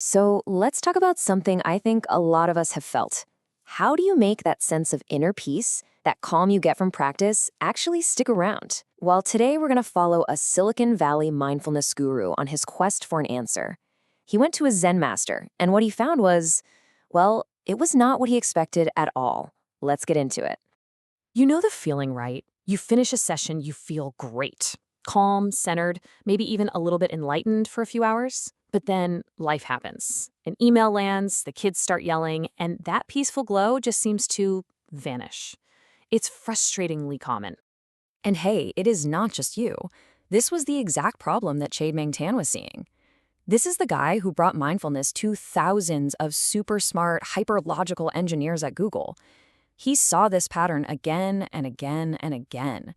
So let's talk about something I think a lot of us have felt. How do you make that sense of inner peace, that calm you get from practice, actually stick around? Well, today we're going to follow a Silicon Valley mindfulness guru on his quest for an answer. He went to a Zen master, and what he found was, well, it was not what he expected at all. Let's get into it. You know the feeling, right? You finish a session, you feel great. Calm, centered, maybe even a little bit enlightened for a few hours. But then life happens. An email lands, the kids start yelling, and that peaceful glow just seems to vanish. It's frustratingly common. And hey, it is not just you. This was the exact problem that Chade-Meng Tan was seeing. This is the guy who brought mindfulness to thousands of super smart, hyper-logical engineers at Google. He saw this pattern again and again and again.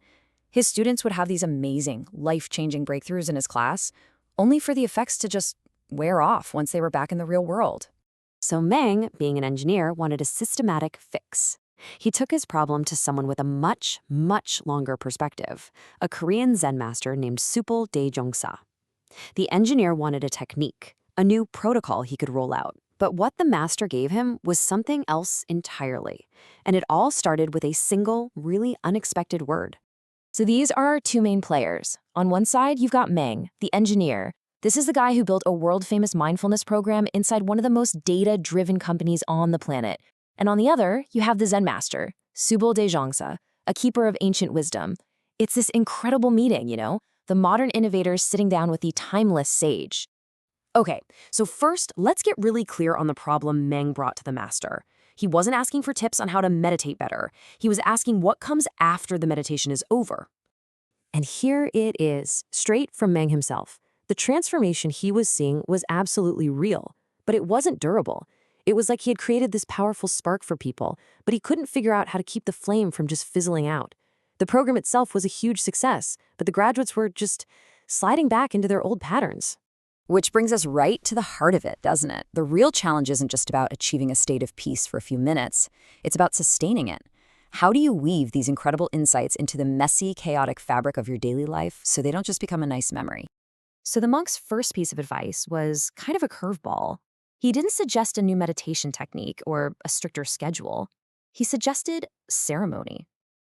His students would have these amazing, life-changing breakthroughs in his class, only for the effects to just wear off once they were back in the real world. So Meng, being an engineer, wanted a systematic fix. He took his problem to someone with a much, much longer perspective, a Korean Zen master named Subul Sunim. The engineer wanted a technique, a new protocol he could roll out. But what the master gave him was something else entirely. And it all started with a single, really unexpected word. So these are our two main players. On one side, you've got Meng, the engineer. This is the guy who built a world-famous mindfulness program inside one of the most data-driven companies on the planet. And on the other, you have the Zen master, Subul Sunim, a keeper of ancient wisdom. It's this incredible meeting, the modern innovators sitting down with the timeless sage. Okay, so first, let's get really clear on the problem Meng brought to the master. He wasn't asking for tips on how to meditate better. He was asking what comes after the meditation is over. And here it is, straight from Meng himself. The transformation he was seeing was absolutely real, but it wasn't durable. It was like he had created this powerful spark for people, but he couldn't figure out how to keep the flame from just fizzling out. The program itself was a huge success, but the graduates were just sliding back into their old patterns. Which brings us right to the heart of it, doesn't it? The real challenge isn't just about achieving a state of peace for a few minutes. It's about sustaining it. How do you weave these incredible insights into the messy, chaotic fabric of your daily life so they don't just become a nice memory? So the monk's first piece of advice was kind of a curveball. He didn't suggest a new meditation technique or a stricter schedule. He suggested ceremony.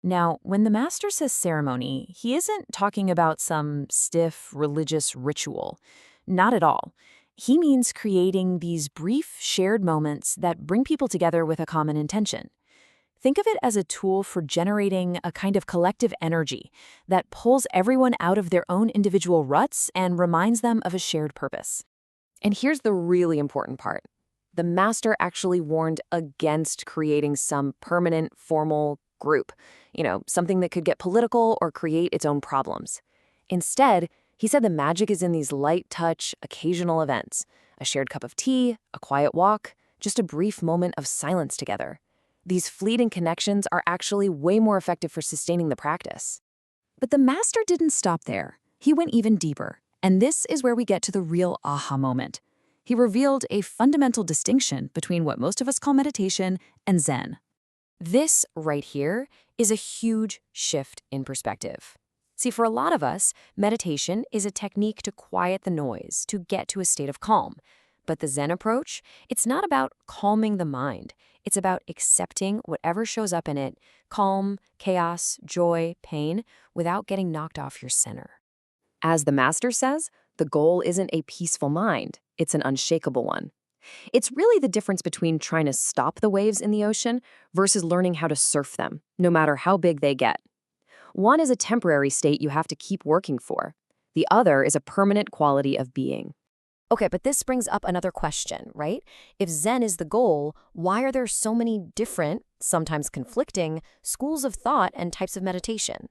Now, when the master says ceremony, he isn't talking about some stiff religious ritual. Not at all. He means creating these brief, shared moments that bring people together with a common intention. Think of it as a tool for generating a kind of collective energy that pulls everyone out of their own individual ruts and reminds them of a shared purpose. And here's the really important part. The master actually warned against creating some permanent, formal group, something that could get political or create its own problems. Instead, he said the magic is in these light-touch, occasional events, a shared cup of tea, a quiet walk, just a brief moment of silence together. These fleeting connections are actually way more effective for sustaining the practice. But the master didn't stop there. He went even deeper, and this is where we get to the real aha moment. He revealed a fundamental distinction between what most of us call meditation and Zen. This right here is a huge shift in perspective. See, for a lot of us, meditation is a technique to quiet the noise, to get to a state of calm. But the Zen approach, it's not about calming the mind. It's about accepting whatever shows up in it, calm, chaos, joy, pain, without getting knocked off your center. As the master says, the goal isn't a peaceful mind, it's an unshakable one. It's really the difference between trying to stop the waves in the ocean versus learning how to surf them, no matter how big they get. One is a temporary state you have to keep working for. The other is a permanent quality of being. Okay, but this brings up another question, right? If Zen is the goal, why are there so many different, sometimes conflicting, schools of thought and types of meditation?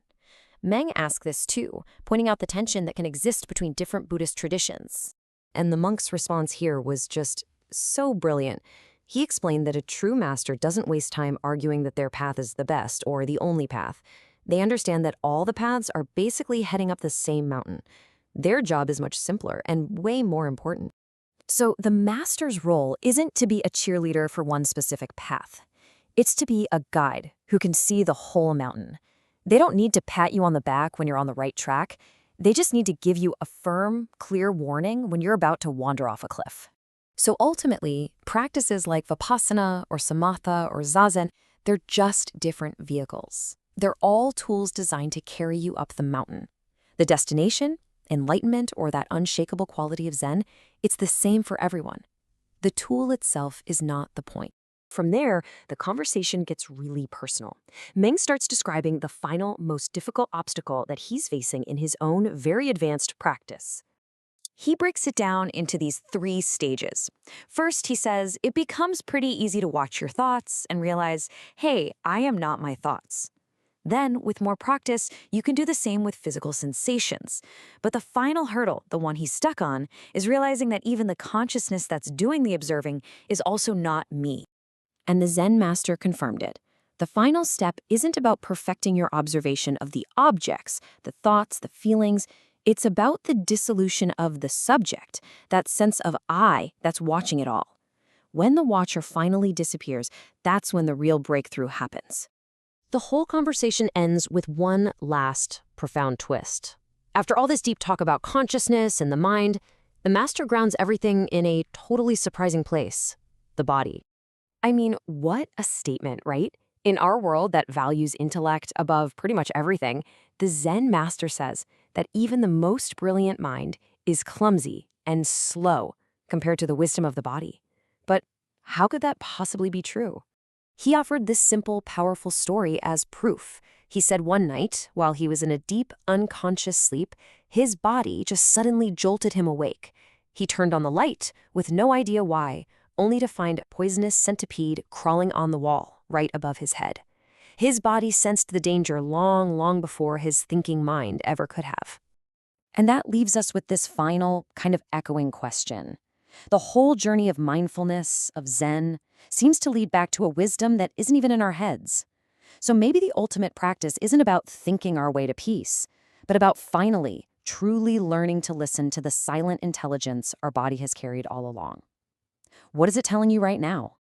Meng asked this too, pointing out the tension that can exist between different Buddhist traditions. And the monk's response here was just so brilliant. He explained that a true master doesn't waste time arguing that their path is the best or the only path. They understand that all the paths are basically heading up the same mountain. Their job is much simpler and way more important. So the master's role isn't to be a cheerleader for one specific path. It's to be a guide who can see the whole mountain. They don't need to pat you on the back when you're on the right track. They just need to give you a firm, clear warning when you're about to wander off a cliff. So ultimately, practices like Vipassana or Samatha or Zazen, they're just different vehicles. They're all tools designed to carry you up the mountain. The destination, enlightenment, or that unshakable quality of Zen, it's the same for everyone. The tool itself is not the point. From there, the conversation gets really personal. Meng starts describing the final, most difficult obstacle that he's facing in his own very advanced practice. He breaks it down into these 3 stages. First, he says, it becomes pretty easy to watch your thoughts and realize, hey, I am not my thoughts. Then, with more practice, you can do the same with physical sensations. But the final hurdle, the one he's stuck on, is realizing that even the consciousness that's doing the observing is also not me. And the Zen master confirmed it. The final step isn't about perfecting your observation of the objects, the thoughts, the feelings. It's about the dissolution of the subject, that sense of I that's watching it all. When the watcher finally disappears, that's when the real breakthrough happens. The whole conversation ends with one last profound twist. After all this deep talk about consciousness and the mind, the master grounds everything in a totally surprising place: the body. I mean, what a statement, right? In our world that values intellect above pretty much everything, the Zen master says that even the most brilliant mind is clumsy and slow compared to the wisdom of the body. But how could that possibly be true? He offered this simple, powerful story as proof. He said one night, while he was in a deep, unconscious sleep, his body just suddenly jolted him awake. He turned on the light with no idea why, only to find a poisonous centipede crawling on the wall right above his head. His body sensed the danger long, long before his thinking mind ever could have. And that leaves us with this final, kind of echoing question. The whole journey of mindfulness, of Zen, seems to lead back to a wisdom that isn't even in our heads. So maybe the ultimate practice isn't about thinking our way to peace, but about finally, truly learning to listen to the silent intelligence our body has carried all along. What is it telling you right now?